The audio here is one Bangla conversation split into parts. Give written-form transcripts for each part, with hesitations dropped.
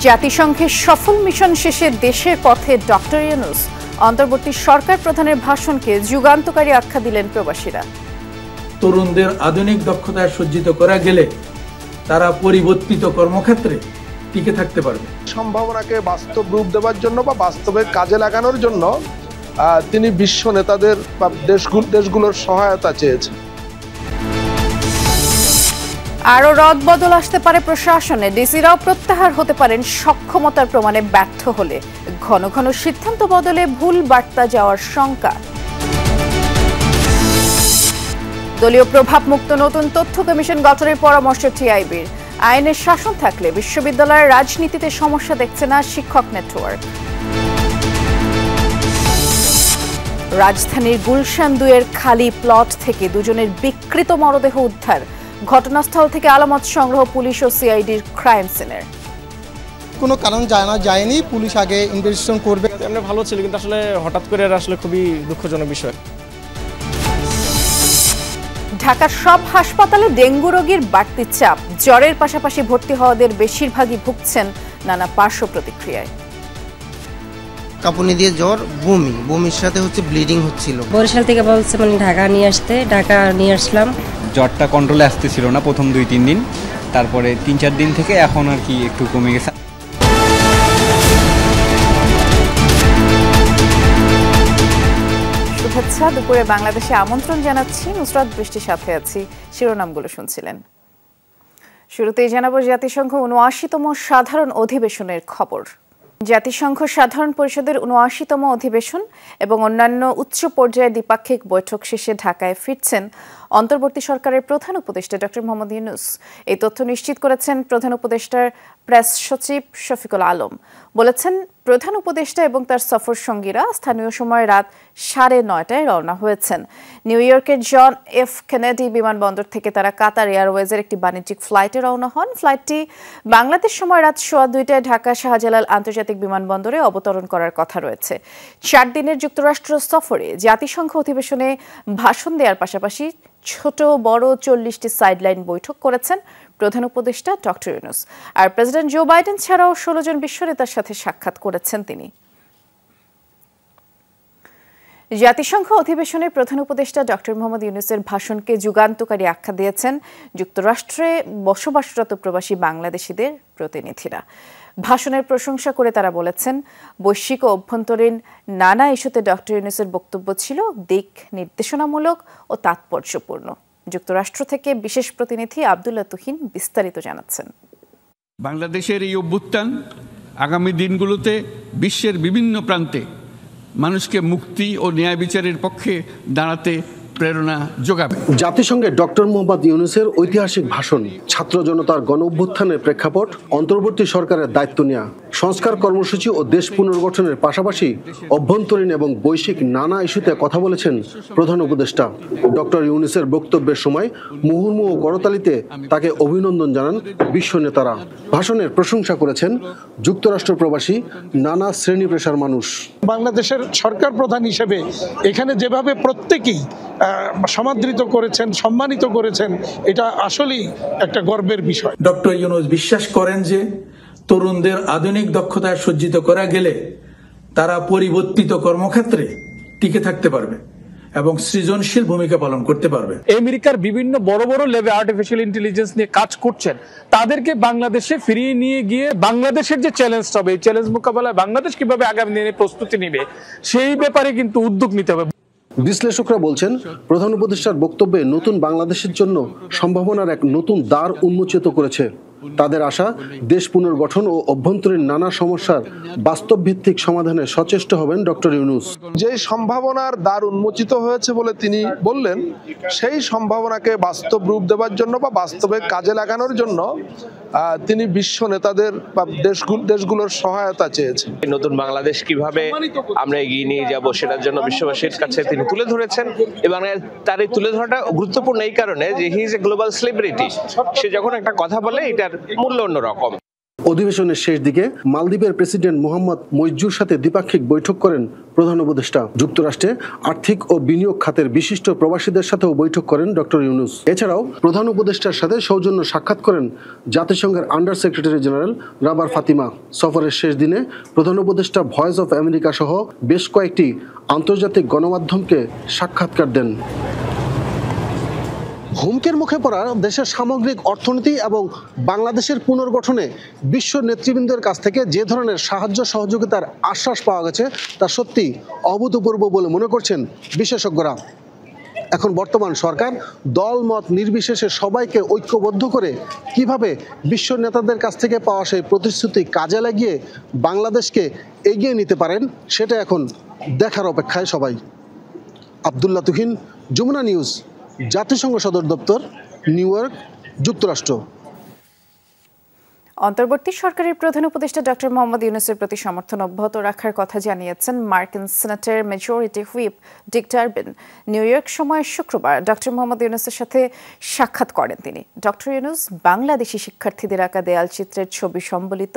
জাতিসংঘের সফল মিশন শেষে দেশের পথে ডক্টর ইউনূস। অন্তর্বর্তী সরকার প্রধানের ভাষণকে যুগান্তকারী আখ্যা দিলেন প্রবাসীরা। তরুণদের আধুনিক দক্ষতায় সজ্জিত করা গেলে তারা পরিবর্তিত কর্মক্ষেত্রে টিকে থাকতে পারবে। সম্ভাবনাকে বাস্তব রূপ দেওয়ার জন্য বা বাস্তবে কাজে লাগানোর জন্য তিনি বিশ্ব নেতাদের বা দেশগুলোর সহায়তা চেয়েছেন। আরও রদবদল আসতে পারে প্রশাসনে। ডিসিরাও প্রত্যাহার হতে পারেন সক্ষমতার প্রমাণে ব্যর্থ হলে। ঘন ঘন সিদ্ধান্ত বদলে ভুল বার্তা যাওয়ার শঙ্কা। দলীয় প্রভাবমুক্ত নতুন তথ্য কমিশন গঠনের পরামর্শ টিআইবির। আইনের শাসন থাকলে বিশ্ববিদ্যালয়ের রাজনীতিতে সমস্যা দেখছে না শিক্ষক নেটওয়ার্ক। রাজধানীর গুলশান 2-এর খালি প্লট থেকে দুজনের বিকৃত মরদেহ উদ্ধার। ঘটনাস্থল থেকে আলামত সংগ্রহ পুলিশ ও সিআইডির ক্রাইম সিনের। কোনো কারণ জানা যায়নি, পুলিশ আগে ইনভেস্টিগেশন করবে। এমনি ভালো ছিল, কিন্তু আসলে হঠাৎ করে আসলে খুবই দুঃখজনক বিষয়। ঢাকার সব হাসপাতালে ডেঙ্গু রোগীর বাড়তি চাপ। জ্বরের পাশাপাশি ভর্তি হওয়াদের বেশিরভাগই ভুগছেন নানা পার্শ্ব প্রতিক্রিয়ায়। কাঁপুনি দিয়ে জ্বর, বমির সাথে ব্লিডিং হচ্ছিল। বরিশাল থেকে বলছে ঢাকা নিয়ে আসতে, ঢাকা নিয়ে আসলাম। জ্বরটা কন্ট্রোলে আসতেছিল না প্রথম 2-3 দিন, তারপরে 3-4 দিন থেকে এখন আর কি একটু কমে গেছে। শুভেচ্ছা, দুপুরে বাংলাদেশে আমন্ত্রণ জানাচ্ছি। নুসরাত বৃষ্টির সাথে আছি। শিরোনামগুলো শুনছিলেন। শুরুতেই জানাবো জাতিসংঘ ৭৯তম সাধারণ অধিবেশনের খবর। জাতিসংঘ সাধারণ পরিষদের ৭৯তম অধিবেশন এবং অন্যান্য উচ্চ পর্যায়ের দ্বিপাক্ষিক বৈঠক শেষে ঢাকায় ফিরছেন অন্তর্বর্তী সরকারের প্রধান উপদেষ্টা ডক্টর মোহাম্মদ ইউনূস। এই তথ্য নিশ্চিত করেছেন প্রধান উপদেষ্টার প্রেস সচিব শফিকুল আলম। বলেছেন, প্রধান উপদেষ্টা এবং তার সফর সঙ্গীরা স্থানীয় সময় রাত 9:30টায় রওনা হয়েছেন। নিউ ইয়র্কের জন এফ কেনেডি বিমানবন্দর থেকে তারা কাতার এয়ারওয়েজের একটি বাণিজ্যিক ফ্লাইটে রওনা হন। ফ্লাইটটি বাংলাদেশ সময় রাত 2:15টায় ঢাকা শাহজালাল আন্তর্জাতিক বিমানবন্দরে অবতরণ করার কথা রয়েছে। 4 দিনের যুক্তরাষ্ট্র সফরে জাতিসংঘ অধিবেশনে ভাষণ দেওয়ার পাশাপাশি ছোট বড় 40টি সাইডলাইন বৈঠক করেছেন প্রধান উপদেষ্টা ডক্টর ইউনূস। আর প্রেসিডেন্ট জো বাইডেন ছাড়াও 16 জন বিশ্ব নেতার সাথে সাক্ষাৎ করেছেন তিনি। জাতিসংঘ অধিবেশনে প্রধান উপদেষ্টা ডক্টর মোহাম্মদ ইউনূসের ভাষণকে যুগান্তকারী আখ্যা দিয়েছেন যুক্তরাষ্ট্রে বসবাসরত প্রবাসী বাংলাদেশিদের প্রতিনিধিরা। ভাষণের প্রশংসা করে তারা বলেছেন, বৈশ্বিক ও অভ্যন্তরীণ নানা ইস্যুতে ডক্টর ইউনূসের বক্তব্য ছিল দিক নির্দেশনামূলক ও তাৎপর্যপূর্ণ। যুক্তরাষ্ট্র থেকে বিশেষ প্রতিনিধি আব্দুল্লাহ তুহিন বিস্তারিত জানাচ্ছেন। বাংলাদেশের এই অভ্যুত্থান আগামী দিনগুলোতে বিশ্বের বিভিন্ন প্রান্তে মানুষকে মুক্তি ও ন্যায় বিচারের পক্ষে দাঁড়াতে প্রেরণা যোগাবে। জাতিসংঘে ডক্টর মোহাম্মদ ইউনূসের ঐতিহাসিক ভাষণ, ছাত্র জনতার গণ অভ্যুত্থানের প্রেক্ষাপট, অন্তর্বর্তী সরকারের দায়িত্ব নেওয়া, সংস্কার কর্মসূচি ও দেশ পুনর্গঠনের পাশাপাশি অভ্যন্তরীণ এবং বৈশ্বিক নানা ইস্যুতে কথা বলেছেন প্রধান উপদেষ্টা। ডক্টর ইউনূসের বক্তব্যের সময় মুহুর্মুহ করতালিতে তাকে অভিনন্দন জানান বিশ্ব নেতারা। ভাষণের প্রশংসা করেছেন যুক্তরাষ্ট্র প্রবাসী নানা শ্রেণী পেশার মানুষ। বাংলাদেশের সরকার প্রধান হিসেবে এখানে যেভাবে প্রত্যেকেই সমাদৃত করেছেন, সম্মানিত করেছেন, এটা আসলেই একটা গর্বের বিষয়। ডক্টর ইউনূস বিশ্বাস করেন যে তরুণদের আধুনিক দক্ষতায় সজ্জিত করা গেলে তারা পরিবর্তিত কর্মক্ষেত্রে টিকে থাকতে পারবে এবং সৃজনশীল ভূমিকা পালন করতে পারবে। আমেরিকার বিভিন্ন বড় বড় লেভেলে আর্টিফিশিয়াল ইন্টেলিজেন্স নিয়ে কাজ করছেন, তাদেরকে বাংলাদেশে ফিরিয়ে নিয়ে গিয়ে বাংলাদেশের যে চ্যালেঞ্জ হবে, এই চ্যালেঞ্জ মোকাবেলায় বাংলাদেশ কিভাবে আগামী দিনে প্রস্তুতি নেবে, সেই ব্যাপারে কিন্তু উদ্যোগ নিতে হবে। বিশ্লেষকরা বলছেন, প্রধান উপদেষ্টার বক্তব্যে নতুন বাংলাদেশের জন্য সম্ভাবনার এক নতুন দ্বার উন্মোচিত করেছে। তাদের আশা, দেশ পুনর্গঠন ও অভ্যন্তরীণ নানা সমস্যার বাস্তব ভিত্তিক সমাধানে সচেষ্ট হবেন ডক্টর ইউনূস। যে সম্ভাবনার দ্বার উন্মোচিত হয়েছে বলে তিনি বললেন, সেই সম্ভাবনাকে বাস্তব রূপ দেওয়ার জন্য বা বাস্তবে কাজে লাগানোর জন্য তিনি বিশ্ব নেতাদের বা দেশগুলোর সহায়তা চেয়েছেন। নতুন বাংলাদেশ কিভাবে আমরা এগিয়ে নিয়ে যাব সেটার জন্য বিশ্ববাসীর কাছে তিনি তুলে ধরেছেন। এবং তার এই তুলে ধরাটা গুরুত্বপূর্ণ এই কারণে যে he is a global celebrity. সে যখন একটা কথা বলে এটার মূল্য অন্যরকম। অধিবেশনের শেষ দিকে মালদ্বীপের প্রেসিডেন্ট মোহাম্মদ মইজুর সাথে দ্বিপাক্ষিক বৈঠক করেন প্রধান উপদেষ্টা। যুক্তরাষ্ট্রে আর্থিক ও বিনিয়োগ খাতের বিশিষ্ট প্রবাসীদের সাথেও বৈঠক করেন ডক্টর ইউনূস। এছাড়াও প্রধান উপদেষ্টার সাথে সৌজন্য সাক্ষাৎ করেন জাতিসংঘের under secretary general rubber Fatima. সফরের শেষ দিনে প্রধান উপদেষ্টা ভয়েস অফ আমেরিকা সহ বেশ কয়েকটি আন্তর্জাতিক গণমাধ্যমকে সাক্ষাৎকার দেন। হুমকির মুখে পড়া দেশের সামগ্রিক অর্থনীতি এবং বাংলাদেশের পুনর্গঠনে বিশ্ব নেতৃবৃন্দের কাছ থেকে যে ধরনের সাহায্য সহযোগিতার আশ্বাস পাওয়া গেছে তা সত্যি অভূতপূর্ব বলে মনে করছেন বিশেষজ্ঞরা। এখন বর্তমান সরকার দলমত নির্বিশেষে সবাইকে ঐক্যবদ্ধ করে কিভাবে বিশ্ব নেতাদের কাছ থেকে পাওয়া সেই প্রতিশ্রুতি কাজে লাগিয়ে বাংলাদেশকে এগিয়ে নিতে পারেন সেটা এখন দেখার অপেক্ষায় সবাই। আব্দুল্লাহ তুহিন, যমুনা নিউজ, জাতিসংঘ সদর দপ্তর, নিউ ইয়র্ক, যুক্তরাষ্ট্র। অন্তর্বর্তী সরকারের প্রধান উপদেষ্টা ডক্টর মোহাম্মদ ইউনূসের প্রতি সমর্থন অব্যাহত রাখার কথা জানিয়েছেন মার্কিন সিনেটের মেজরিটি হুইপ ডিক ডারবিন। নিউ ইয়র্ক সময় শুক্রবার ডক্টর মোহাম্মদ ইউনূসের সাথে সাক্ষাৎ করেন তিনি। ডক্টর ইউনূস বাংলাদেশি শিক্ষার্থীদের আঁকা দেয়াল চিত্রের ছবি সম্বলিত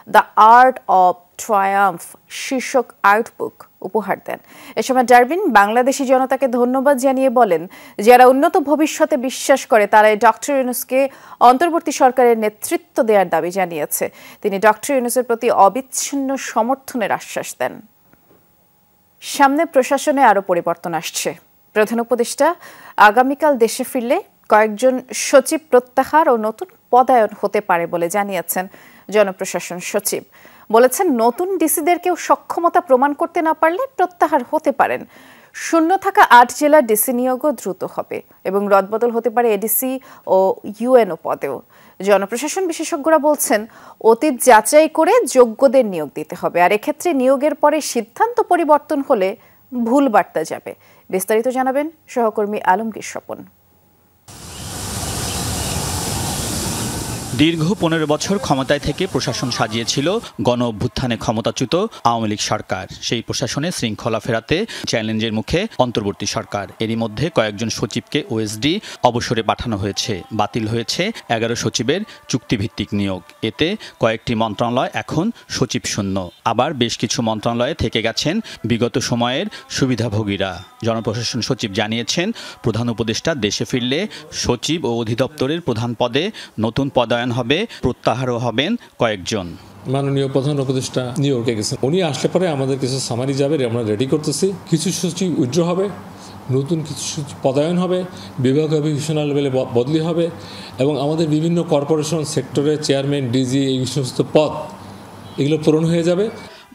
দ্য আর্ট অব ট্রায়াম্ফ শীর্ষক আর্টবুক উপহার দেন। এ সময় ডারবিন বাংলাদেশি জনতাকে ধন্যবাদ জানিয়ে বলেন, যারা উন্নত ভবিষ্যতে বিশ্বাস করে তারাই ডক্টর ইউনূসকে অন্তর্বর্তী সরকারের নেতৃত্ব দেওয়ার দাবি জানিয়েছে। তিনি ডক্টর ইউনূসের প্রতি অবিচ্ছিন্ন সমর্থনের আশ্বাস দেন। সামনে প্রশাসনে আরও পরিবর্তন আসছে। প্রধান উপদেষ্টা আগামীকাল দেশে ফিরলে কয়েকজন সচিব প্রত্যাহার ও নতুন পদায়ন হতে পারে বলে জানিয়েছেন জনপ্রশাসন সচিব। বলেছেন, নতুন ডিসিদেরকেও সক্ষমতা প্রমাণ করতে না পারলে প্রত্যাহার হতে পারেন। শূন্য থাকা 8 জেলার ডিসি নিয়োগও দ্রুত হবে এবং রদবদল হতে পারে এডিসি ও ইউএনও পদেও। জনপ্রশাসন বিশেষজ্ঞরা বলছেন, অতীত যাচাই করে যোগ্যদের নিয়োগ দিতে হবে, আর এক্ষেত্রে নিয়োগের পরে সিদ্ধান্ত পরিবর্তন হলে ভুল বার্তা যাবে। বিস্তারিত জানাবেন সহকর্মী আলমগীর স্বপন। দীর্ঘ 15 বছর ক্ষমতায় থেকে প্রশাসন সাজিয়েছিল গণ অভ্যুত্থানে ক্ষমতাচ্যুত আওয়ামী লীগ সরকার। সেই প্রশাসনে শৃঙ্খলা ফেরাতে চ্যালেঞ্জের মুখে অন্তর্বর্তী সরকার। এরই মধ্যে কয়েকজন সচিবকে ওএসডি অবসরে পাঠানো হয়েছে। বাতিল হয়েছে 11 সচিবের চুক্তিভিত্তিক নিয়োগ। এতে কয়েকটি মন্ত্রণালয় এখন সচিব শূন্য। আবার বেশ কিছু মন্ত্রণালয়ে থেকে গেছেন বিগত সময়ের সুবিধাভোগীরা। জনপ্রশাসন সচিব জানিয়েছেন, প্রধান উপদেষ্টা দেশে ফিরলে সচিব ও অধিদপ্তরের প্রধান পদে নতুন পদায়ন হবে, প্রত্যাহারও হবেন কয়েকজন। মাননীয় প্রধান উপদেষ্টা নিউ ইয়র্কে গেছেন, উনি আসলে পরে আমাদের কিছু সামারি যাবে, আমরা রেডি করতেছি। কিছু সচিব উইথড্র হবে, নতুন কিছু সচিব পদায়ন হবে, বিভাগীয় ডিভিশনাল লেভেলে বদলি হবে এবং আমাদের বিভিন্ন কর্পোরেশন সেক্টরে চেয়ারম্যান, ডিজি এই সমস্ত পদ এগুলো পূরণ হয়ে যাবে।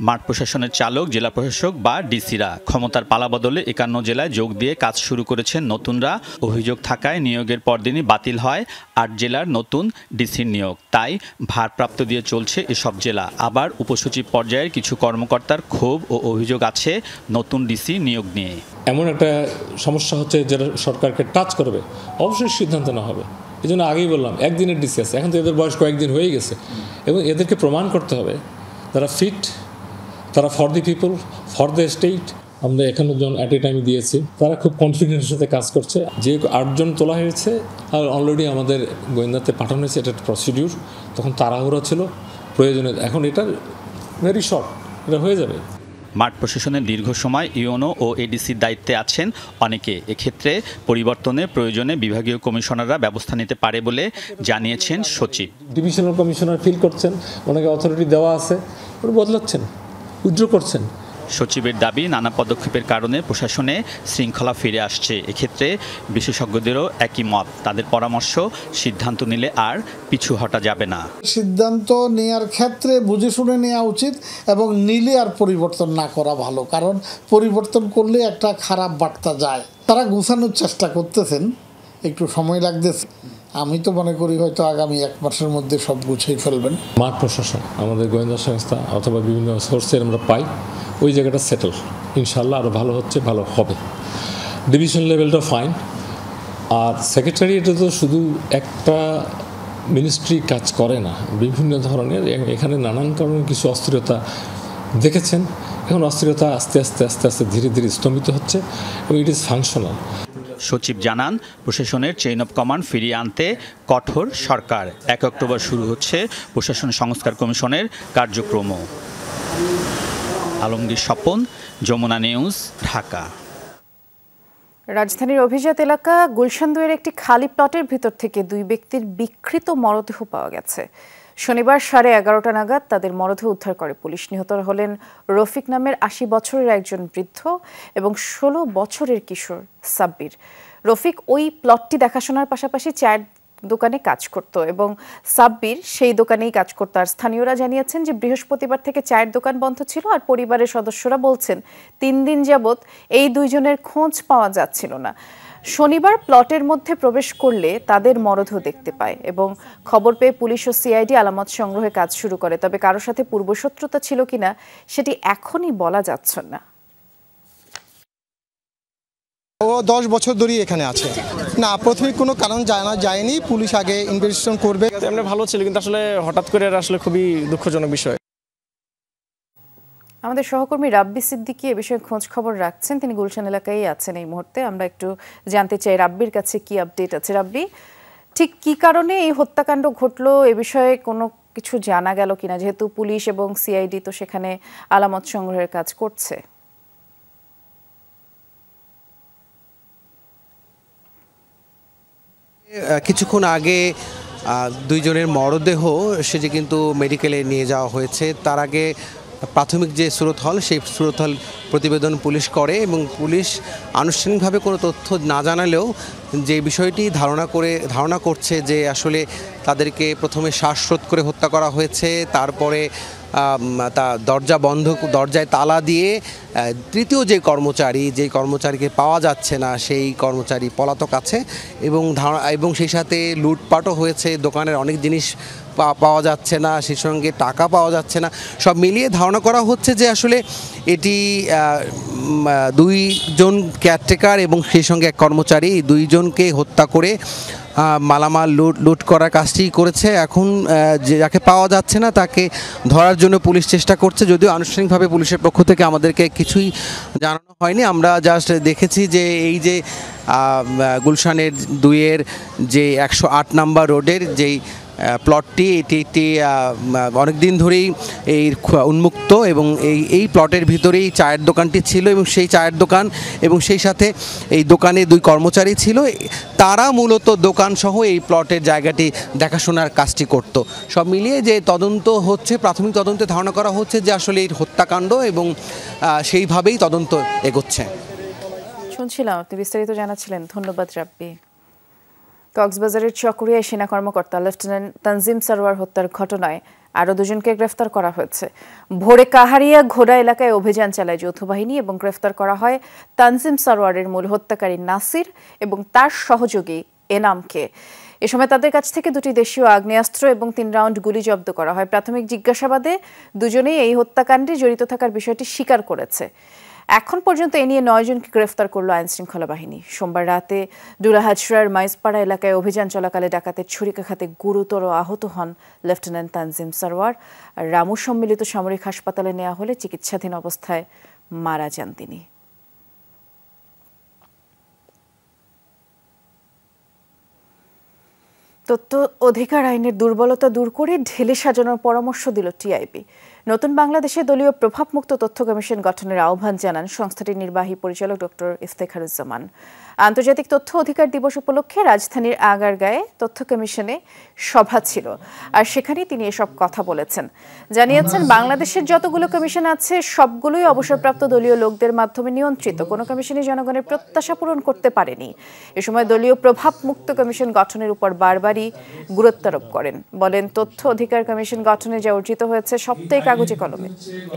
মাঠ প্রশাসনের চালক, জেলা প্রশাসক বা ডিসিরা ক্ষমতার পালাবদলে 51 জেলায় যোগ দিয়ে কাজ শুরু করেছেন নতুনরা। অভিযোগ থাকায় নিয়োগের পরদিনই বাতিল হয় 8 জেলার নতুন ডিসির নিয়োগ। তাই ভারপ্রাপ্ত দিয়ে চলছে এসব জেলা। আবার উপসচিব পর্যায়ের কিছু কর্মকর্তার ক্ষোভ ও অভিযোগ আছে নতুন ডিসি নিয়োগ নিয়ে। এমন একটা সমস্যা হচ্ছে যেটা সরকারকে টাচ করবে, অবশ্যই সিদ্ধান্ত নেওয়া হবে। এই জন্য আগেই বললাম, একদিনের ডিসি আছে, এখন তো এদের বয়স কয়েকদিন হয়ে গেছে এবং এদেরকে প্রমাণ করতে হবে তারা ফিট, তারা for the people, for the state. আমরা 51 জন অ্যাট এ টাইম দিয়েছি, তারা খুব কনফিডেন্সের সাথে কাজ করছে। যে 8 জন তোলা হয়েছে আর অলরেডি আমাদের গোয়েন্দাতে পাঠানো হয়েছে, এটা প্রসিডিউর। তখন তাড়াহুড়ো ছিল, প্রয়োজনে। এখন এটা ভেরি শর্ট, এটা হয়ে যাবে। মাঠ প্রশাসনের দীর্ঘ সময় ইউএনও ও এডিসির দায়িত্বে আছেন অনেকে। এক্ষেত্রে পরিবর্তনের প্রয়োজনে বিভাগীয় কমিশনাররা ব্যবস্থা নিতে পারে বলে জানিয়েছেন সচিব। ডিভিশনাল কমিশনার ফিল করছেন, ওনাকে অথরিটি দেওয়া আছে, ওরা বদলাচ্ছেন, উইথড্র করছেন। সচিবের দাবি, নানা পদক্ষেপের কারণে প্রশাসনে শৃঙ্খলা ফিরে আসছে। এক্ষেত্রে বিশেষজ্ঞদেরও একই মত। তাদের পরামর্শ, সিদ্ধান্ত নিলে আর পিছু হটা যাবে না। সিদ্ধান্ত নেওয়ার ক্ষেত্রে বুঝে শুনে নেওয়া উচিত এবং নিলে আর পরিবর্তন না করা ভালো, কারণ পরিবর্তন করলে একটা খারাপ বার্তা যায়। তারা গুছানোর চেষ্টা করতেছেন, একটু সময় লাগতেছে। আমি তো মনে করি হয়তো আগামী 1 মাসের মধ্যে সব গুছিয়ে ফেলবেন। মাঠ প্রশাসন, আমাদের গোয়েন্দা সংস্থা অথবা বিভিন্ন সোর্সের আমরা পাই, ওই জায়গাটা সেটেল, ইনশাল্লাহ আরও ভালো হচ্ছে, ভালো হবে। ডিভিশন লেভেলটা ফাইন। আর সেক্রেটারিয়েটে তো শুধু একটা মিনিস্ট্রি কাজ করে না, বিভিন্ন ধরনের, এখানে নানান কারণে কিছু অস্থিরতা দেখেছেন। এখন অস্থিরতা আস্তে আস্তে ধীরে ধীরে স্তম্ভিত হচ্ছে এবং ইট ইজ ফাংশনাল। সচিব জানান, প্রশাসনের চেইন অব কমান্ড ফিরিয়ে আনতে কঠোর সরকার। 1 অক্টোবর শুরু হচ্ছে প্রশাসন সংস্কার কমিশনের কার্যক্রম। আলমগীর স্বপন, যমুনা নিউজ, ঢাকা। রাজধানীর অভিজাত এলাকা গুলশান 2-এর একটি খালি প্লটের ভিতর থেকে 2 ব্যক্তির বিকৃত মরদেহ পাওয়া গেছে। শনিবার 11:30 নাগাদ তাদের মরদেহ উদ্ধার করে পুলিশ। নিহতরা হলেন রফিক নামের 80 বছরের একজন বৃদ্ধ এবং 16 বছরের কিশোর সাব্বির। রফিক ওই প্লটটি দেখাশোনার পাশাপাশি চায়ের দোকানে কাজ করত এবং সাব্বির সেই দোকানেই কাজ করত। আর স্থানীয়রা জানিয়েছেন যে বৃহস্পতিবার থেকে চায়ের দোকান বন্ধ ছিল আর পরিবারের সদস্যরা বলছেন 3 দিন যাবৎ এই দুইজনের খোঁজ পাওয়া যাচ্ছিল না। শনিবার প্লটের মধ্যে প্রবেশ করলে তাদের মরদেহ দেখতে পায় এবং খবর পেয়ে পুলিশ ও সিআইডি আলামত সংগ্রহে কাজ শুরু করে। তবে কারোর সাথে পূর্বশত্রুতা ছিল কিনা সেটি এখনই বলা যাচ্ছে না। ও 10 বছর ধরেই এখানে আছে। না, প্রাথমিক কোনো কারণ জানা যায়নি, পুলিশ আগে ইনভেস্টিগেশন করবে। এমনি ভালো ছিল, কিন্তু আসলে হঠাৎ করে আসলে খুবই দুঃখজনক বিষয়। আমাদের সহকর্মী রাব্বি সিদ্দিকী এ বিষয়ে খোঁজ খবর রাখছেন, তিনি গুলশান এলাকায় আছেন এই মুহূর্তে। আমরা একটু জানতে চাই রাব্বির কাছে কি আপডেট আছে। রাব্বি, ঠিক কি কারণে এই হত্যাকাণ্ড ঘটলো এ বিষয়ে কোনো কিছু জানা গেল কিনা, যেহেতু পুলিশ এবং সিআইডি তো সেখানে আলামত সংগ্রহের কাজ করছে? কিছুক্ষণ আগে 2 জনের মরদেহ সেটি কিন্তু মেডিকেলে নিয়ে যাওয়া হয়েছে। তার আগে প্রাথমিক যে সুরতহাল, সেই সুরতহাল প্রতিবেদন পুলিশ করে এবং পুলিশ আনুষ্ঠানিকভাবে কোনো তথ্য না জানালেও যে বিষয়টি ধারণা করছে যে আসলে তাদেরকে প্রথমে শ্বাসরোধ করে হত্যা করা হয়েছে, তারপরে দরজায় তালা দিয়ে তৃতীয় যে কর্মচারীকে পাওয়া যাচ্ছে না সেই কর্মচারী পলাতক আছে এবং সেই সাথে লুটপাটও হয়েছে। দোকানের অনেক জিনিস পাওয়া যাচ্ছে না, সেই সঙ্গে টাকা পাওয়া যাচ্ছে না। সব মিলিয়ে ধারণা করা হচ্ছে যে আসলে এটি 2 জন কেয়ারটেকার এবং সেই সঙ্গে এক কর্মচারী, 2 জনকে হত্যা করে মালামাল লুট করার কাজটি করেছে। এখন যাকে পাওয়া যাচ্ছে না তাকে ধরার জন্য পুলিশ চেষ্টা করছে, যদিও আনুষ্ঠানিকভাবে পুলিশের পক্ষ থেকে আমাদেরকে কিছুই জানানো হয়নি। আমরা জাস্ট দেখেছি যে এই যে গুলশানের 2-এর যে 108 নম্বর রোডের যেই প্লটটি, এটি অনেক দিন ধরেই এই উন্মুক্ত এবং এই প্লটের ভিতরেই চায়ের দোকানটি ছিল এবং সেই চায়ের দোকান এবং সেই সাথে এই দোকানে 2 কর্মচারী ছিল। তারা মূলত দোকানসহ এই প্লটের জায়গাটি দেখাশোনার কাজটি করত। সব মিলিয়ে যে তদন্ত হচ্ছে, প্রাথমিক তদন্তে ধারণা করা হচ্ছে যে আসলে এই হত্যাকাণ্ড এবং সেইভাবেই তদন্ত এগোচ্ছে। শুনছিলাম, আপনি বিস্তারিত জানাচ্ছিলেন। ধন্যবাদ রাব্বি। কক্সবাজারের চকরিয়ায় সেনা কর্মকর্তা লেফটেন্যান্ট তানজিম সারোয়ার হত্যার ঘটনায় আরও 2 জনকে গ্রেফতার করা হয়েছে। ভোরে কাহারিয়া ঘোড়া এলাকায় অভিযান চালায় যৌথ বাহিনী এবং গ্রেফতার করা হয় তানজিম সারোয়ারের মূল হত্যাকারী নাসির এবং তার সহযোগী এনামকে। এ সময় তাদের কাছ থেকে 2টি দেশীয় আগ্নেয়াস্ত্র এবং 3 রাউন্ড গুলি জব্দ করা হয়। প্রাথমিক জিজ্ঞাসাবাদে 2 জনেই এই হত্যাকাণ্ডে জড়িত থাকার বিষয়টি স্বীকার করেছে। এখন পর্যন্ত এ নিয়ে 9 জনকে গ্রেফতার করল আইনশৃঙ্খলা বাহিনী। সোমবার রাতে ডুরাহাজরার মাইজপাড়া এলাকায় অভিযান চলাকালে ডাকাতের ছুরিকাঘাতে গুরুতর আহত হন লেফটেন্যান্ট তানজিম সারোয়ার। রামু সম্মিলিত সামরিক হাসপাতালে নেওয়া হলে চিকিৎসাধীন অবস্থায় মারা যান তিনি। তথ্য অধিকার আইনের দুর্বলতা দূর করে ঢেলে সাজানোর পরামর্শ দিল টিআইবি। নতুন বাংলাদেশে দলীয় প্রভাবমুক্ত তথ্য কমিশন গঠনের আহ্বান জানান সংস্থাটির নির্বাহী পরিচালক ডক্টর ইফতেখারুজ্জামান। আন্তর্জাতিক তথ্য অধিকার দিবস উপলক্ষে রাজধানীর আগারগাঁয়ে তথ্য কমিশনে সভা ছিল, আর সেখানে তিনি এসব কথা বলেছেন। জানিয়েছেন, বাংলাদেশের যতগুলো কমিশন আছে সবগুলোই অবসরপ্রাপ্ত দলীয় লোকদের মাধ্যমে নিয়ন্ত্রিত। কোনো কমিশনই জনগণের প্রত্যাশা পূরণ করতে পারেনি। এ সময় দলীয় প্রভাবমুক্ত কমিশন গঠনের উপর বারবারই গুরুত্বারোপ করেন। বলেন, তথ্য অধিকার কমিশন গঠনে যা অর্জিত হয়েছে সবটাই কাগজে কলমে,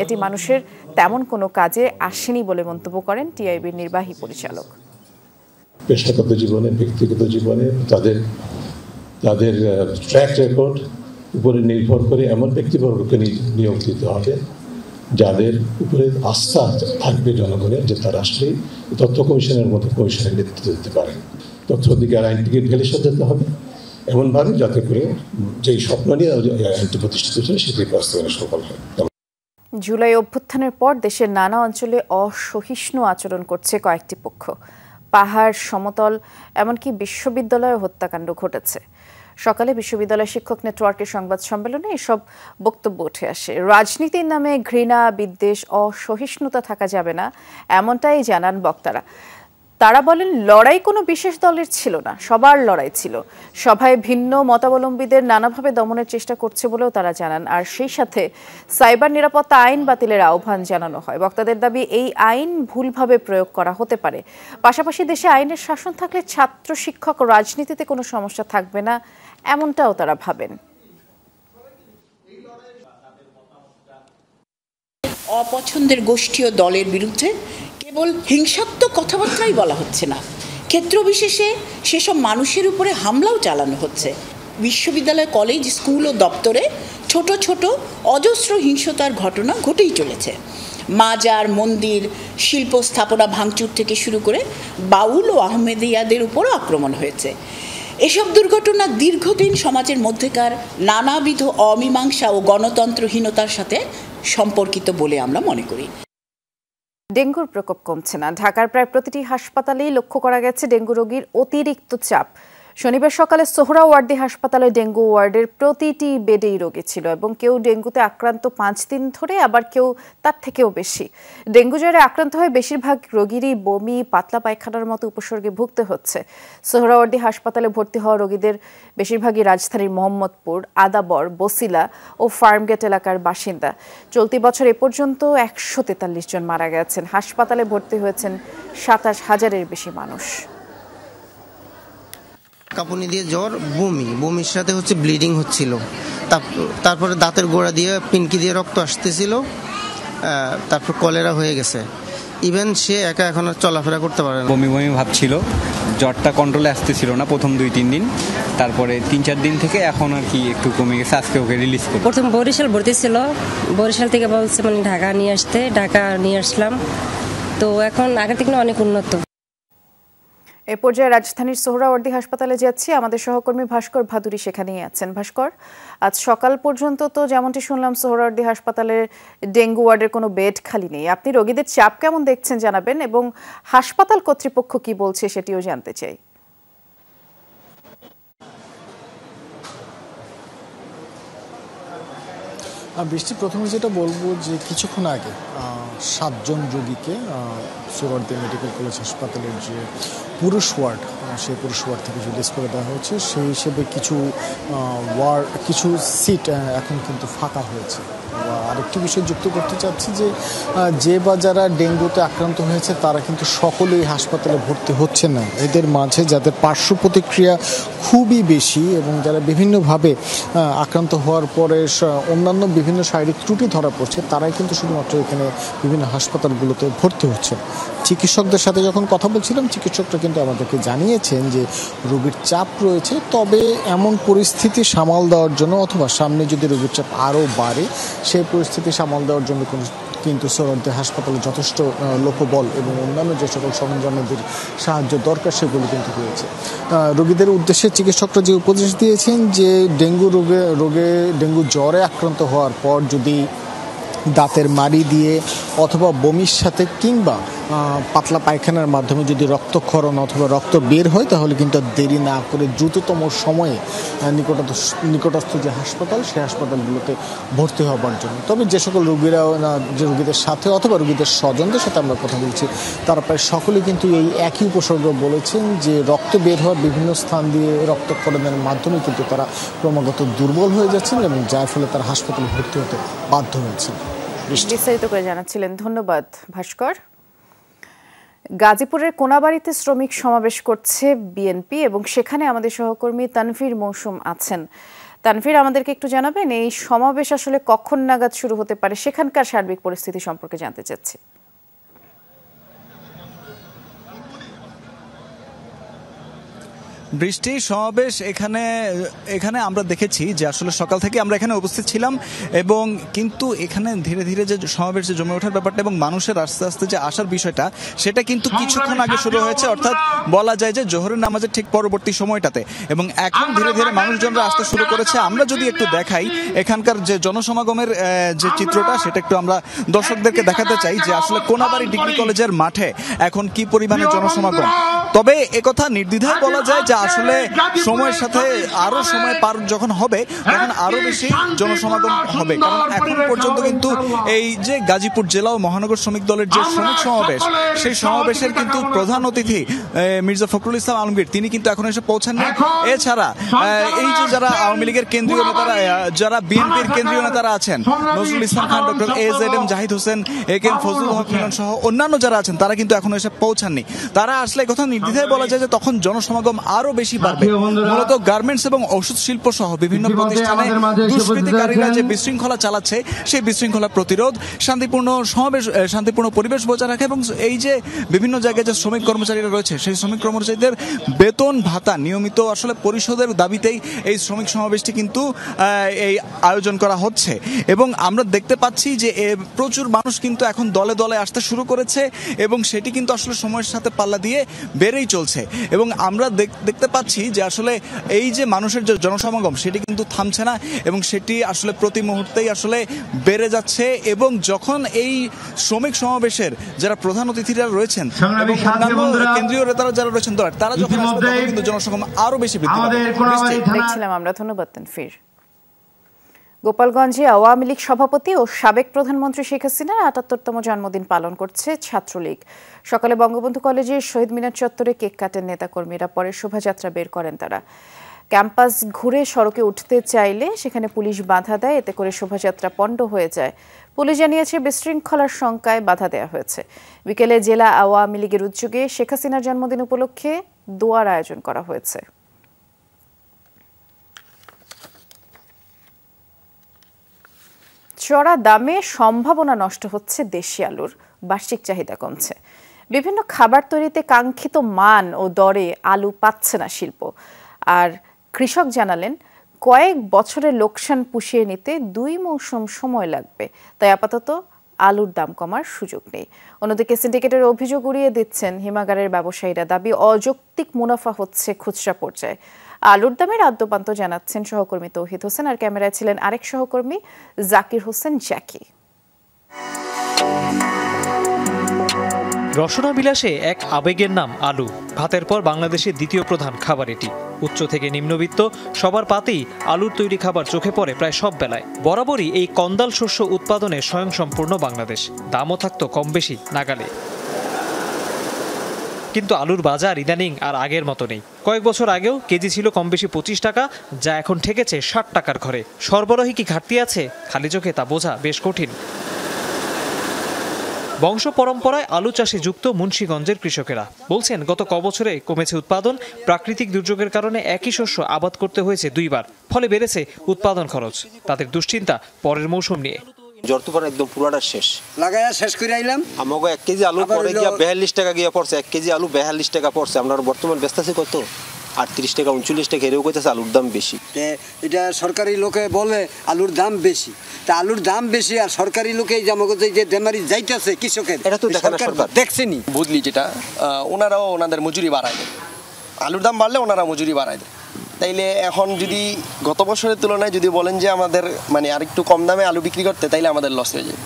এটি মানুষের তেমন কোনো কাজে আসেনি বলে মন্তব্য করেন টিআইবির নির্বাহী পরিচালক। পেশাগত জীবনে, ব্যক্তিগত জীবনে তাদের ট্র্যাক রেকর্ড উপরে নির্ভর করে এমন ব্যক্তিবর্গকে নিয়োগ দিতে হবে যাদের উপরে আস্থা থাকবে জনগণের, যে তারা আসলে তথ্য কমিশনের মতো কমিশনের নেতৃত্ব দিতে পারে। তথ্য অধিকার আইনটিকে ঢেলে সাজাতে হবে এমনভাবে যাতে করে যেই স্বপ্ন নিয়ে আইনটি প্রতিষ্ঠিত ছিল সেটি বাস্তবায়নে সফল হয়। জুলাই অভ্যুত্থানের পর দেশের নানা অঞ্চলে অসহিষ্ণু আচরণ করছে কয়েকটি পক্ষ। পাহাড়, সমতল, এমনকি বিশ্ববিদ্যালয়ে হত্যাকাণ্ড ঘটেছে। সকালে বিশ্ববিদ্যালয় শিক্ষক নেটওয়ার্কের সংবাদ সম্মেলনে এসব বক্তব্য উঠে আসে। রাজনীতির নামে ঘৃণা, বিদ্বেষ, অসহিষ্ণুতা থাকা যাবে না, এমনটাই জানান বক্তারা। তারা বলেন, লড়াই কোনো বিশেষ দলের ছিল না, সবার লড়াই ছিল। সভায় ভিন্ন মতাবলম্বীদের নানাভাবে দমনের চেষ্টা করছে বলেও তারা জানান। আর সেই সাথে সাইবার নিরাপত্তা আইন বাতিলের আহ্বান জানানো হয়। বক্তাদের দাবি, এই আইন ভুলভাবে প্রয়োগ করা হতে পারে। পাশাপাশি দেশে আইনের শাসন থাকলে ছাত্র, শিক্ষক, রাজনীতিতে কোনো সমস্যা থাকবে না, এমনটাও তারা ভাবেন। অপছন্দের গোষ্ঠী ও দলের বিরুদ্ধে কেবল হিংসাত্মক কথাবার্তাই বলা হচ্ছে না, ক্ষেত্র বিশেষে সেসব মানুষের উপরে হামলাও চালানো হচ্ছে। বিশ্ববিদ্যালয়, কলেজ, স্কুল ও দপ্তরে ছোট ছোট অজস্র হিংসতার ঘটনা ঘটেই চলেছে। মাজার, মন্দির, শিল্প স্থাপনা ভাঙচুর থেকে শুরু করে বাউল ও আহমেদিয়াদের উপরও আক্রমণ হয়েছে। এসব দুর্ঘটনা দীর্ঘদিন সমাজের মধ্যেকার নানাবিধ অমীমাংসা ও গণতন্ত্রহীনতার সাথে সম্পর্কিত বলে আমরা মনে করি। ডেঙ্গুর প্রকোপ কমছে না। ঢাকার প্রায় প্রতিটি হাসপাতালেই লক্ষ্য করা গেছে ডেঙ্গু রোগীর অতিরিক্ত চাপ। শনিবার সকালে সোহরাওয়ার্দী হাসপাতালে ডেঙ্গু ওয়ার্ডের প্রতিটি বেডেই রোগী ছিল এবং কেউ ডেঙ্গুতে আক্রান্ত 5 দিন ধরে, আবার কেউ তার থেকেও বেশি। ডেঙ্গু জ্বরে আক্রান্ত হয়ে বেশিরভাগ রোগীরই বমি, পাতলা পায়খানার মতো উপসর্গে ভুগতে হচ্ছে। সোহরাওয়ার্দী হাসপাতালে ভর্তি হওয়া রোগীদের বেশিরভাগই রাজধানীর মোহাম্মদপুর, আদাবর, বসিলা ও ফার্মগেট এলাকার বাসিন্দা। চলতি বছর এ পর্যন্ত 143 জন মারা গেছেন। হাসপাতালে ভর্তি হয়েছেন 27,000-এর বেশি মানুষ। কাঁপুনি দিয়ে জ্বর, বমির সাথে ব্লিডিং হচ্ছিল। তারপরে দাঁতের গোড়া দিয়ে পিনকি দিয়ে রক্ত আসতেছিল। তারপর কলেরা হয়ে গেছে। ইভেন সে একা এখন আর চলাফেরা করতে পারে না। বমি ভাব ছিল, জ্বরটা কন্ট্রোলে আসতেছিল না প্রথম 2-3 দিন, তারপরে 3-4 দিন থেকে এখন আর কি একটু কমে গেছে। আজকে ওকে রিলিজ করব। প্রথম বরিশাল ভর্তি ছিল, বরিশাল থেকে বলছে ঢাকা নিয়ে আসতে, ঢাকা নিয়ে আসলাম। তো এখন আগের থেকে অনেক উন্নত। এ পর্যায়ে রাজধানীর সোহরাওয়ার্দী হাসপাতালে যাচ্ছি। আমাদের সহকর্মী ভাস্কর ভাদুরী সেখানেই আছেন। ভাস্কর, আজ সকাল পর্যন্ত তো যেমনটি শুনলাম সোহরাওয়ার্দী হাসপাতালের ডেঙ্গু ওয়ার্ডের কোনো বেড খালি নেই। আপনি রোগীদের চাপ কেমন দেখছেন জানাবেন, এবং হাসপাতাল কর্তৃপক্ষ কি বলছে সেটিও জানতে চাই। বৃষ্টি, প্রথমে যেটা বলবো যে কিছুক্ষণ আগে 7 জন রোগীকে সোহরাওয়ার্দী মেডিকেল কলেজ হাসপাতালের যে পুরুষ ওয়ার্ড, সেই পুরুষ ওয়ার্ড থেকে রিলিজ করে দেওয়া হয়েছে। সেই হিসেবে কিছু সিট এখন কিন্তু ফাঁকা হয়েছে। আরেকটি বিষয় যুক্ত করতে চাচ্ছি যে বা যারা ডেঙ্গুতে আক্রান্ত হয়েছে তারা কিন্তু সকলেই হাসপাতালে ভর্তি হচ্ছে না। এদের মাঝে যাদের পার্শ্ব প্রতিক্রিয়া খুবই বেশি এবং যারা বিভিন্নভাবে আক্রান্ত হওয়ার পরে অন্যান্য বিভিন্ন শারীরিক ত্রুটি ধরা পড়ছে, তারাই কিন্তু শুধুমাত্র এখানে বিভিন্ন হাসপাতালগুলোতে ভর্তি হচ্ছে। চিকিৎসকদের সাথে যখন কথা বলছিলাম, চিকিৎসকরা কিন্তু আমাদেরকে জানিয়েছেন যে রোগীর চাপ রয়েছে, তবে এমন পরিস্থিতি সামাল দেওয়ার জন্য অথবা সামনে যদি রোগীর চাপ আরও বাড়ে, সেই পরিস্থিতি সামাল দেওয়ার জন্য কিন্তু সোহরাওয়ার্দী হাসপাতালে যথেষ্ট লোকবল এবং অন্যান্য যে সকল সরঞ্জামের সাহায্য দরকার সেগুলো কিন্তু রয়েছে। রোগীদের উদ্দেশ্যে চিকিৎসকরা যে উপদেশ দিয়েছেন যে ডেঙ্গু জ্বরে আক্রান্ত হওয়ার পর যদি দাঁতের মাড়ি দিয়ে অথবা বমির সাথে কিংবা পাতলা পায়খানার মাধ্যমে যদি রক্তক্ষরণ অথবা রক্ত বের হয়, তাহলে কিন্তু দেরি না করে দ্রুততম সময়ে নিকটস্থ যে হাসপাতাল, সেই হাসপাতালগুলোতে ভর্তি হবার জন্য। তবে যে সকল যে রোগীদের সাথে অথবা রোগীদের স্বজনদের সাথে আমরা কথা বলছি, তারা প্রায় সকলে কিন্তু এই একই উপসর্গ বলেছেন যে রক্ত বের হওয়ার বিভিন্ন স্থান দিয়ে রক্তক্ষরণের মাধ্যমে কিন্তু তারা ক্রমাগত দুর্বল হয়ে যাচ্ছেন এবং যার ফলে তারা হাসপাতালে ভর্তি হতে বাধ্য হয়েছেন। বিস্তারিত করে জানাচ্ছিলেন, ধন্যবাদ ভাস্কর। গাজীপুরের কোনাবাড়িতে শ্রমিক সমাবেশ করছে বিএনপি এবং সেখানে আমাদের সহকর্মী তানভীর মৌসুম আছেন। তানভীর, আমাদেরকে একটু জানাবেন এই সমাবেশ আসলে কখন নাগাদ শুরু হতে পারে, সেখানকার সার্বিক পরিস্থিতি সম্পর্কে জানতে চাচ্ছি। বৃষ্টি সমাবেশ এখানে আমরা দেখেছি যে আসলে সকাল থেকে আমরা এখানে উপস্থিত ছিলাম এবং কিন্তু এখানে ধীরে ধীরে যে সমাবেশ যে জমে ওঠার ব্যাপারটা এবং মানুষের আস্তে আস্তে যে আসার বিষয়টা সেটা কিন্তু কিছুক্ষণ আগে শুরু হয়েছে, অর্থাৎ বলা যায় যে জোহরের নামাজের ঠিক পরবর্তী সময়টাতে, এবং এখন ধীরে ধীরে মানুষজনরা আসতে শুরু করেছে। আমরা যদি একটু দেখাই এখানকার যে জনসমাগমের যে চিত্রটা সেটা একটু আমরা দর্শকদেরকে দেখাতে চাই যে আসলে কোনাবাড়ী ডিগ্রি কলেজের মাঠে এখন কি পরিমাণে জনসমাগম। তবে একথা নির্দ্বিধায় বলা যায় যে আসলে সময়ের সাথে আরো সময় পার যখন হবে তখন আরো বেশি জনসমাগম হবে, কারণ এখন পর্যন্ত কিন্তু এই যে গাজীপুর জেলা ও মহানগর শ্রমিক দলের যে শ্রমিক সমাবেশ সেই সমাবেশের কিন্তু প্রধান অতিথি মির্জা ফখরুল ইসলাম আলমগীর তিনি কিন্তু এখন এসে পৌঁছাননি। এছাড়া এই যে যারা আওয়ামী লীগের কেন্দ্রীয় নেতারা, যারা বিএনপির কেন্দ্রীয় নেতারা আছেন, Nazrul Islam Khan, doctor AZM Zahid Hossain, AK Fazlul Haque Milon সহ অন্যান্য যারা আছেন তারা কিন্তু এখনো এসে পৌঁছাননি। তারা আসলে কথা নির্দ্বিধায় বলা যায় যে তখন জনসমাগম আরো বেশি বাড়বে। মূলত গার্মেন্টস এবং ঔষধ শিল্প সহ বিভিন্ন প্রতিষ্ঠানে দুষ্কৃতিকারীরা যে বিশৃঙ্খলা চালাচ্ছে সেই বিশৃঙ্খলা প্রতিরোধ, শান্তিপূর্ণ সমাবেশ, শান্তিপূর্ণ পরিবেশ বজায় রাখা এবং এই যে বিভিন্ন জায়গায় যে শ্রমিক কর্মচারীরা রয়েছে সেই শ্রমিক কর্মচারীদের বেতন ভাতা নিয়মিত আসলে পরিশোধের দাবিতেই এই শ্রমিক সমাবেশটি কিন্তু এই আয়োজন করা হচ্ছে। এবং আমরা দেখতে পাচ্ছি যে প্রচুর মানুষ কিন্তু এখন দলে দলে আসতে শুরু করেছে এবং সেটি কিন্তু আসলে সময়ের সাথে পাল্লা দিয়ে বেড়েই চলছে। এবং আমরা দেখতে পাচ্ছি যে আসলে এই যে মানুষের যে জনসমাগম সেটি কিন্তু থামছে না এবং সেটি আসলে প্রতি মুহূর্তেই আসলে বেড়ে যাচ্ছে। এবং যখন এই শ্রমিক সমাবেশের যারা প্রধান অতিথিরা রয়েছেন এবং অন্যান্য কেন্দ্রীয় নেতারা যারা রয়েছেন তারা যখন আসবে তখন কিন্তু জনসমাগম আরো বেশি বৃদ্ধি পাবে। দেখছিলাম আমরা, ধন্যবাদ তানফির। গোপালগঞ্জে আওয়ামী লীগ সভাপতি ও সাবেক প্রধানমন্ত্রী শেখ হাসিনার ৭৮তম জন্মদিন পালন করছে ছাত্রলীগ। সকালে বঙ্গবন্ধু কলেজের শহীদ মিনার চত্বরে কেক কাটেন নেতাকর্মীরা, পরে শোভাযাত্রা বের করেন তারা। ক্যাম্পাস ঘুরে সড়কে উঠতে চাইলে সেখানে পুলিশ বাধা দেয়, এতে করে শোভাযাত্রা পণ্ড হয়ে যায়। পুলিশ জানিয়েছে বিশৃঙ্খলার শঙ্কায় বাধা দেওয়া হয়েছে। বিকেলে জেলা আওয়ামী লীগের উদ্যোগে শেখ হাসিনার জন্মদিন উপলক্ষে দোয়ার আয়োজন করা হয়েছে। চড়া দামে সম্ভাবনা নষ্ট হচ্ছে দেশি আলুর, বার্ষিক চাহিদা কমছে। বিভিন্ন খাবার তৈরিতে কাঙ্ক্ষিত মান ও দরে আলু পাচ্ছে না শিল্প। আর কৃষক জানালেন কয়েক বছরের লোকসান পুষিয়ে নিতে 2 মৌসুম সময় লাগবে, তাই আপাতত আলুর দাম কমার সুযোগ নেই। অন্যদিকে সিন্ডিকেটের অভিযোগ উড়িয়ে দিচ্ছেন হিমাগারের ব্যবসায়ীরা, দাবি অযৌক্তিক মুনাফা হচ্ছে খুচরা পর্যায়ে। আলুর দামের আদ্যপান্ত জানাচ্ছেন সহকর্মী তৌহিদ হোসেন, আর ক্যামেরায় ছিলেন আরেক সহকর্মী জাকির হোসেন জ্যাকি। রসনা বিলাসে এক আবেগের নাম আলু। ভাতের পর বাংলাদেশের দ্বিতীয় প্রধান খাবার এটি। উচ্চ থেকে নিম্নবিত্ত সবার পাতেই আলুর তৈরি খাবার চোখে পড়ে প্রায় সব বেলায়। বরাবরই এই কন্দাল শস্য উৎপাদনে স্বয়ংসম্পূর্ণ বাংলাদেশ, দামও থাকতো কম বেশি নাগালে। কিন্তু আলুর বাজার ইদানিং আর আগের মতো নেই। কয়েক বছর আগেও কেজি ছিল কম বেশি 25 টাকা, যা এখন ঠেকেছে 60 টাকার ঘরে। সরবরাহে কি ঘাটতি আছে? খালি চোখে তা বোঝা বেশ কঠিন। বংশ পরম্পরায় আলু চাষে যুক্ত মুন্সিগঞ্জের কৃষকেরা বলছেন গত কবছরে কমেছে উৎপাদন। প্রাকৃতিক দুর্যোগের কারণে একই শস্য আবাদ করতে হয়েছে 2 বার, ফলে বেড়েছে উৎপাদন খরচ। তাদের দুশ্চিন্তা পরের মৌসুম নিয়ে। জর্তুপার একদম পুরাটা শেষ লাগাইয়া শেষ করে আইলাম। আমাকে 1 কেজি আলু পরে গিয়া 42 টাকা গিয়া পড়ছে। 1 কেজি আলু 42 টাকা পড়ছে। আমরা বর্তমান বেচতেছি কত? 38 টাকা 39 টাকা। এরও কইতেছে আলুর দাম বেশি। এটা সরকারি লোকে বলে আলুর দাম বেশি, তা আলুর দাম বেশি আর সরকারি লোকে যে দেমারি যাইতেছে কৃষকের, এটা তো দেখেন সরকার দেখছেনি। বুঝলি যেটা ওনারাও ওনাদের মজুরি বাড়ায় দেয়, আলুর দাম বাড়লে ওনারা মজুরি বাড়ায় দেয়। তাইলে এখন যদি গত বছরের তুলনায় যদি বলেন যে আমাদের মানে আরেকটু কম দামে আলু বিক্রি করতে, তাইলে আমাদের লস হয়ে যায়।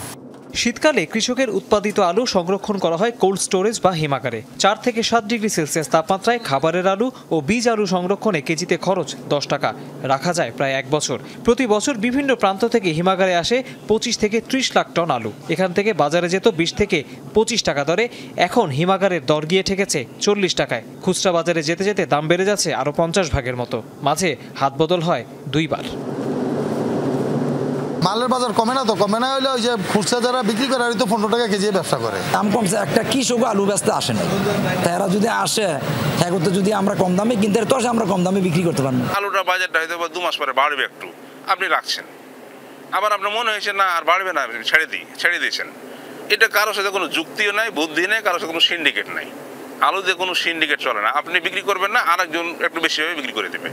শীতকালে কৃষকের উৎপাদিত আলু সংরক্ষণ করা হয় কোল্ড স্টোরেজ বা হিমাগারে। 4 থেকে 7 ডিগ্রি সেলসিয়াস তাপমাত্রায় খাবারের আলু ও বীজ আলু সংরক্ষণে কেজিতে খরচ 10 টাকা, রাখা যায় প্রায় 1 বছর। প্রতি বছর বিভিন্ন প্রান্ত থেকে হিমাগারে আসে 25 থেকে 30 লাখ টন আলু। এখান থেকে বাজারে যেত 20 থেকে 25 টাকা দরে, এখন হিমাগারের দর গিয়ে ঠেকেছে 40 টাকায়। খুচরা বাজারে যেতে যেতে দাম বেড়ে যাচ্ছে আরও 50 ভাগের মতো। মাঝে হাত বদল হয় 2 বার। মালের বাজার কমে না, তো কমে না হলে ওই যে খুচরা যারা বিক্রি করে তো 15 টাকা কেজি ব্যবসা করে। দাম কমছে, একটা কৃষক আলু বেচতে আসে না, তারা যদি আসে হ্যাঁ করতে যদি আমরা কম দামে কিনতে তো আমরা কম দামে বিক্রি করতে পারবো। আলুটা বাজারটা হয়তো 2 মাস পরে বাড়বে একটু, আপনি রাখছেন, আবার আপনার মনে হয়েছে না আর বাড়বে না, ছেড়ে দিয়েছেন। এটা কারোর সাথে কোনো যুক্তিও নাই, বুদ্ধি নেই, কারোর সাথে কোনো সিন্ডিকেট নাই। আলুতে কোনো সিন্ডিকেট চলে না, আপনি বিক্রি করবেন না, আরেকজন একটু বেশিভাবে বিক্রি করে দেবে।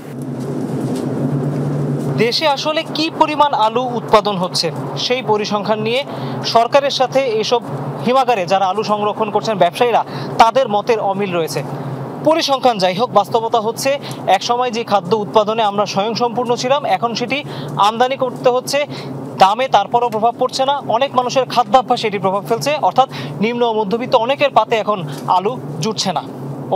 দেশে আসলে কি পরিমাণ আলু উৎপাদন হচ্ছে সেই পরিসংখ্যান নিয়ে সরকারের সাথে এইসব হিমাগারে যারা আলু সংরক্ষণ করছেন ব্যবসায়ীরা, তাদের মতের অমিল রয়েছে। পরিসংখ্যান যাই হোক, বাস্তবতা হচ্ছে একসময় যে খাদ্য উৎপাদনে আমরা স্বয়ংসম্পূর্ণ ছিলাম, এখন সেটি আমদানি করতে হচ্ছে। দামে তারপরও প্রভাব পড়ছে না, অনেক মানুষের খাদ্যাভ্যাস এটি প্রভাব ফেলছে, অর্থাৎ নিম্ন ও মধ্যবিত্ত অনেকের পাতে এখন আলু জুটছে না।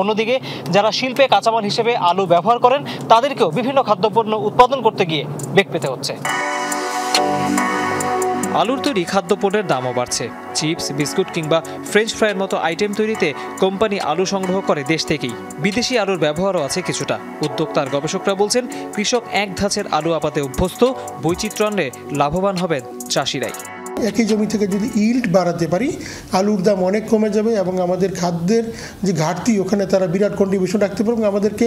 অন্যদিকে যারা শিল্পে কাঁচামাল হিসেবে আলু ব্যবহার করেন, তাদেরকেও বিভিন্ন খাদ্যপণ্য উৎপাদন করতে গিয়ে বেগ পেতে হচ্ছে। আলুর তৈরি খাদ্যপণ্যের দামও বাড়ছে। চিপস, বিস্কুট কিংবা ফ্রেঞ্চ ফ্রাইয়ের মতো আইটেম তৈরিতে কোম্পানি আলু সংগ্রহ করে দেশ থেকেই। বিদেশি আলুর ব্যবহারও আছে কিছুটা। উদ্যোক্তার গবেষকরা বলছেন, কৃষক এক ধাঁচের আলু আপাতে অভ্যস্ত, বৈচিত্র্য আনলে লাভবান হবেন চাষিরাই। একই জমি থেকে যদি ইল্ড বাড়াতে পারি, আলুর দাম অনেক কমে যাবে এবং আমাদের খাদ্যের যে ঘাটতি, ওখানে তারা বিরাট কন্ট্রিবিউশন রাখতে পারবে। আমাদেরকে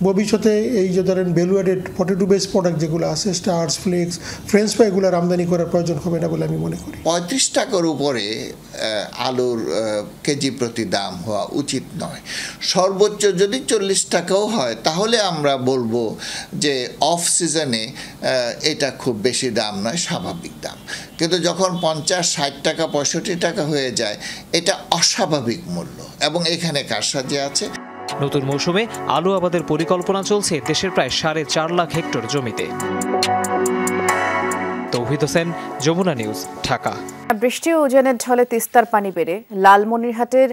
ভবিষ্যতে এই যে ধরেন value added potato base product যেগুলো আছে, স্টার্স, ফ্লেক্স, ফ্রেঞ্চ ফ্রাই, এগুলোর আমদানি করার প্রয়োজন হবে না বলে আমি মনে করি। 35 টাকার উপরে আলুর কেজি প্রতি দাম হওয়া উচিত নয়। সর্বোচ্চ যদি 40 টাকাও হয়, তাহলে আমরা বলবো যে অফ সিজনে এটা খুব বেশি দাম নয়, স্বাভাবিক দাম। কিন্তু যখন 50, 60 টাকা, 65 টাকা হয়ে যায়, এটা অস্বাভাবিক মূল্য এবং এখানে কারসাজি আছে। নতুন মৌসুমে আলু আবাদের পরিকল্পনা চলছে দেশের প্রায় 4.5 লাখ হেক্টর জমিতে। তৌহিদ হোসেন, যমুনা নিউজ, ঢাকা। বৃষ্টি ও উজানের ঢলে তিস্তার পানি বেড়ে লালমনিরহাটের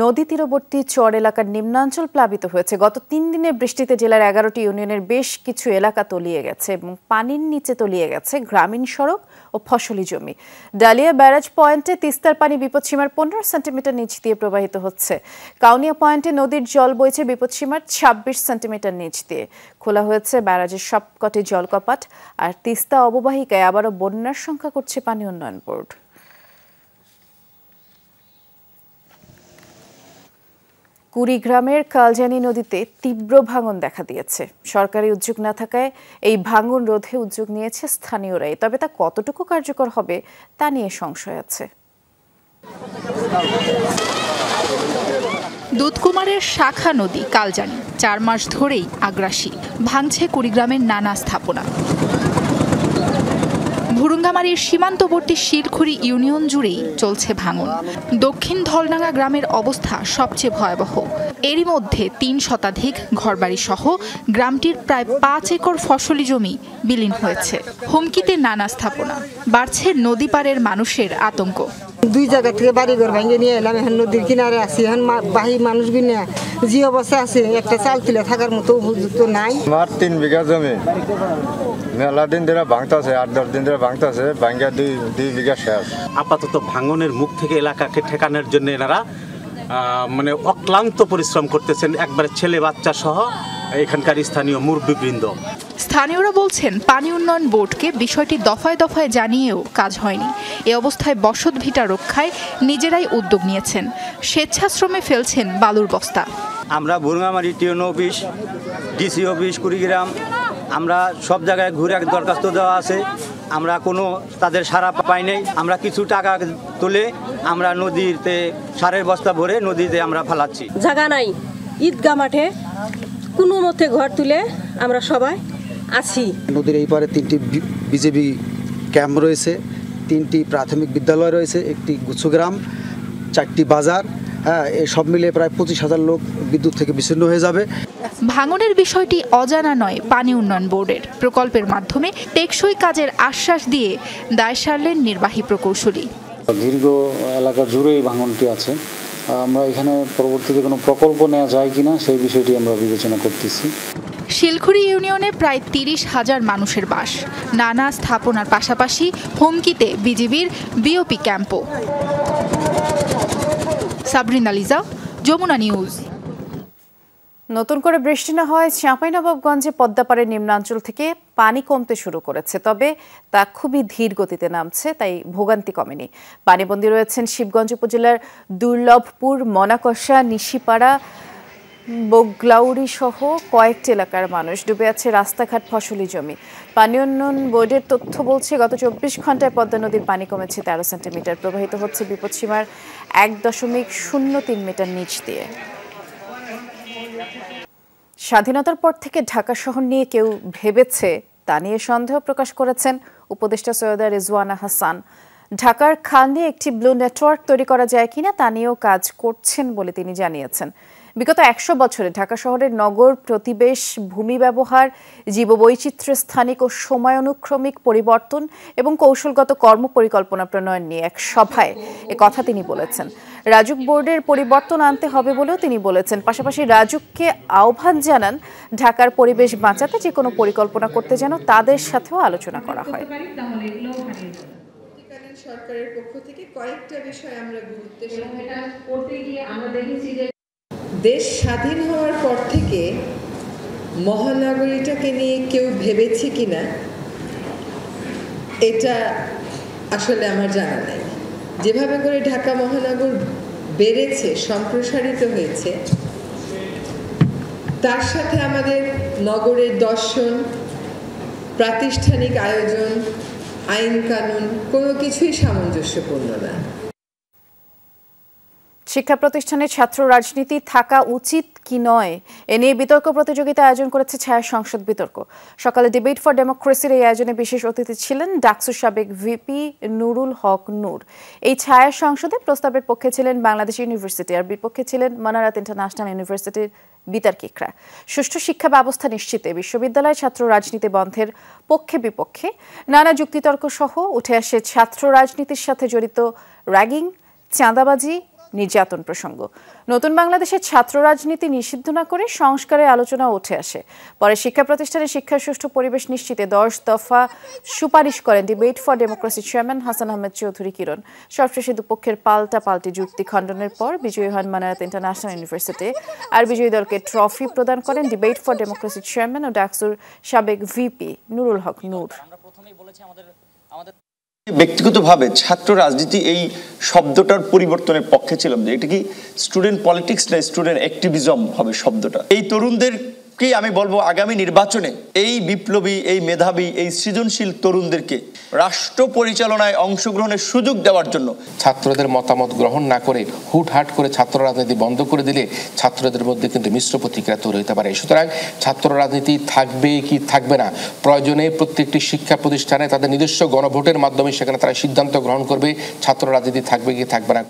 নদী তীরবর্তী চর এলাকার নিম্নাঞ্চল প্লাবিত হয়েছে। গত 3 দিনের বৃষ্টিতে জেলার 11টি ইউনিয়নের বেশ কিছু এলাকা তলিয়ে গেছে এবং পানির নিচে তলিয়ে গেছে গ্রামীণ সড়ক ও ফসলি জমি। ডালিয়া ব্যারাজ পয়েন্টে তিস্তার পানি বিপদসীমার 15 সেন্টিমিটার নিচ দিয়ে প্রবাহিত হচ্ছে। কাউনিয়া পয়েন্টে নদীর জল বইছে বিপদসীমার 26 সেন্টিমিটার নিচ দিয়ে। খোলা হয়েছে ব্যারাজের সবকটি জলকপাট। আর তিস্তা অববাহিকায় আবারও বন্যার সংখ্যা করছে পানি উন্নয়ন বোর্ড। কুড়িগ্রামের কালজানি নদীতে তীব্র ভাঙন দেখা দিয়েছে। সরকারি উদ্যোগ না থাকায় এই ভাঙন রোধে উদ্যোগ নিয়েছে স্থানীয়রাই, তবে তা কতটুকু কার্যকর হবে তা নিয়ে সংশয় আছে। দুধকুমারের শাখা নদী কালজানি 4 মাস ধরেই আগ্রাসী, ভাঙছে কুড়িগ্রামের নানা স্থাপনা। ভুরুঙ্গামারীর সীমান্তবর্তী শিলখুড়ি ইউনিয়ন জুড়েই চলছে ভাঙন। দক্ষিণ ধলডাঙ্গা গ্রামের অবস্থা সবচেয়ে ভয়াবহ। এরই মধ্যে 3 শতাধিক ঘরবাড়ি সহ গ্রামটির প্রায় 5 একর ফসলি জমি বিলীন হয়েছে। হুমকিতে নানা স্থাপনা, বাড়ছে নদী পাড়ের মানুষের আতঙ্ক। 2 জায়গা থেকে বাড়িঘর ভেঙে নিয়ে এলাম, এখন নদীর কিনারে আছি। এখন বাহি মানুষগুলো যে অবস্থা আছে, একটা চাল তুলে থাকার মতো উপযুক্ত নাই। আমার 3 বিঘা জমি মেলা দিন ধরে ভাঙতেছে, 8-10 দিন ধরে ভাঙতেছে, ভাঙ্গা 2 বিঘা শেষ। আপাতত ভাঙনের মুখ থেকে এলাকাকে ঠেকানোর জন্য এনারা মানে অক্লান্ত পরিশ্রম করতেছেন, একবারে ছেলে বাচ্চা সহ এখানকার স্থানীয় মুরব্বিবৃন্দ। স্থানীয়রা বলছেন, পানি উন্নয়ন বোর্ডকে বিষয়টি দফায় দফায় জানিয়েও কাজ হয়নি। এ অবস্থায় বসত ভিটা রক্ষায় নিজেরাই উদ্যোগ নিয়েছেন। স্বেচ্ছাশ্রমে ফেলছেন বালুর বস্তা। আমরা Bhurungamari tune office, DC office, Kurigram, আমরা সব জায়গায় ঘুরে দরখাস্ত দেওয়া আছে, আমরা কোনো তাদের সাড়া পাই নাই। আমরা কিছু টাকা তুলে আমরা নদীতে সারের বস্তা ভরে নদীতে আমরা ফেলাচ্ছি। জায়গা নাই, ঈদগাহ মাঠে কোনো মতে ঘর তুলে আমরা সবাই আছি। নদীর এই পারে 3টি বিজেপি ক্যাম্প রয়েছে, 3টি প্রাথমিক বিদ্যালয় রয়েছে, একটি গুচ্ছগ্রাম, 4টি বাজার। হ্যাঁ, এই সব মিলে প্রায় 25,000 লোক বিদ্যুৎ থেকে বিচ্ছিন্ন হয়ে যাবে। ভাঙনের বিষয়টি অজানা নয় পানি উন্নয়ন বোর্ডের। প্রকল্পের মাধ্যমে টেকসই কাজের আশ্বাস দিয়ে দায় সারলেন নির্বাহী প্রকৌশলী। দীর্ঘ এলাকা জুড়েই ভাঙনটি আছে। আমরা এখানে পরবর্তীতে কোনো প্রকল্প নেওয়া যায় কিনা সেই বিষয়টি আমরা বিবেচনা করতেছি। শিলখুড়ি ইউনিয়নে প্রায় 30,000 মানুষের বাস। নানা স্থাপনার পাশাপাশি হুমকিতে বিজিবির বিওপি ক্যাম্পও। সাবরিনা লিজা, যমুনা নিউজ। নতুন করে বৃষ্টি না হয় চাঁপাইনবাবগঞ্জে পদ্মাপাড়ের নিম্নাঞ্চল থেকে পানি কমতে শুরু করেছে, তবে তা খুবই ধীর গতিতে নামছে, তাই ভোগান্তি কমেনি। পানিবন্দী রয়েছেন শিবগঞ্জ উপজেলার দুর্লভপুর, মনাকষা, নিশিপাড়া, বগলাউড়ি সহ কয়েকটি এলাকার মানুষ। ডুবে আছে রাস্তাঘাট, ফসলি জমি। পানি উন্নয়ন বোর্ডের তথ্য বলছে, গত 24 ঘন্টায় পদ্মা নদীর পানি কমেছে 13 সেন্টিমিটার, প্রবাহিত হচ্ছে বিপদসীমার 1.03 মিটার নিচ দিয়ে। স্বাধীনতার পর থেকে ঢাকা শহর নিয়ে কেউ ভেবেছে তা নিয়ে সন্দেহ প্রকাশ করেছেন উপদেষ্টা সৈয়দা রিজওয়ানা হাসান। ঢাকার খাল নিয়ে একটি ব্লু নেটওয়ার্ক তৈরি করা যায় কিনা তা নিয়েও কাজ করছেন বলে তিনি জানিয়েছেন। বিগত ১০০ বছরে ঢাকা শহরের নগর প্রতিবেশ, ভূমি ব্যবহার, জীববৈচিত্র্য, স্থানিক ও সময়ানুক্রমিক পরিবর্তন এবং কৌশলগত কর্মপরিকল্পনা প্রণয়ন নিয়ে এক সভায় কথা তিনি বলেছেন। রাজুক বোর্ডের পরিবর্তন আনতে হবে বলেও তিনি বলেছেন। পাশাপাশি রাজুককে আহ্বান জানান ঢাকার পরিবেশ বাঁচাতে যে কোনো পরিকল্পনা করতে যেন তাদের সাথেও আলোচনা করা হয়। সরকারের পক্ষ থেকে কয়েকটা বিষয় আমরা গুরুত্বের সাথে করতে গিয়ে আমরা দেখেছি যে দেশ স্বাধীন হওয়ার পর থেকে মহানগরীটাকে নিয়ে কেউ ভেবেছে কিনা এটা আসলে আমার জানা নাই। যেভাবে করে ঢাকা মহানগর বেড়েছে, সম্প্রসারিত হয়েছে, তার সাথে আমাদের নগরের দর্শন, প্রাতিষ্ঠানিক আয়োজন, আইন কানুন কোনো কিছুই সামঞ্জস্যপূর্ণ না। শিক্ষা প্রতিষ্ঠানে ছাত্র রাজনীতি থাকা উচিত কি নয় এ নিয়ে বিতর্ক প্রতিযোগিতা আয়োজন করেছে ছায়া সংসদ বিতর্ক। সকালে ডিবেট ফর ডেমোক্রেসির এই আয়োজনে বিশেষ অতিথি ছিলেন ডাকসুর সাবেক ভিপি নুরুল হক নূর। এই ছায়া সংসদে প্রস্তাবের পক্ষে ছিলেন বাংলাদেশ ইউনিভার্সিটি আর বিপক্ষে ছিলেন মানারাত ইন্টারন্যাশনাল ইউনিভার্সিটির বিতার্কিকরা। সুষ্ঠু শিক্ষা ব্যবস্থা নিশ্চিতে বিশ্ববিদ্যালয় ছাত্র রাজনীতি বন্ধের পক্ষে বিপক্ষে নানা যুক্তিতর্ক সহ উঠে আসে ছাত্র রাজনীতির সাথে জড়িত র্যাগিং, চাঁদাবাজি, নির্যাতন প্রসঙ্গ। নতুন বাংলাদেশের ছাত্র রাজনীতি নিষিদ্ধ না করে সংস্কারের আলোচনা উঠে আসে। পরে শিক্ষা প্রতিষ্ঠানে শিক্ষার সুষ্ঠু পরিবেশ নিশ্চিতে 10 দফা সুপারিশ করেন debate for democracy chairman Hasan Ahmed Chowdhury Kiron. সবশেষে দুপক্ষের পাল্টাপাল্টি যুক্তি খণ্ডনের পর বিজয়ী হন মানারাত ইন্টারন্যাশনাল ইউনিভার্সিটি আর বিজয়ী দলকে ট্রফি প্রদান করেন ডিবেট ফর ডেমোক্রেসি চেয়ারম্যান ও ডাকসুর সাবেক ভিপি নুরুল হক নূর। ব্যক্তিগতভাবে ছাত্র রাজনীতি এই শব্দটার পরিবর্তনের পক্ষে ছিলাম, যে এটা কি স্টুডেন্ট পলিটিক্স না স্টুডেন্ট অ্যাক্টিভিজম হবে শব্দটা। এই তরুণদেরকে আমি বলবো আগামী নির্বাচনে এই বিপ্লবী, এই মেধাবী, এই সৃজনশীল তরুণদেরকে রাষ্ট্র পরিচালনায় অংশগ্রহণের সুযোগ দেওয়ার জন্য ছাত্রদের মতামত গ্রহণ না করে হুটহাট করে ছাত্র রাজনীতি বন্ধ করে দিলে ছাত্রদের মধ্যে কিন্তু মিশ্র প্রতিক্রিয়া তৈরি হতে পারে। সুতরাং ছাত্র রাজনীতি থাকবে কি থাকবে না, প্রয়োজনে প্রত্যেকটি শিক্ষা প্রতিষ্ঠানে তাদের নিজস্ব গণভোটের মাধ্যমে সেখানে তারা সিদ্ধান্ত গ্রহণ করবে ছাত্র রাজনীতি থাকবে কি থাকবে না।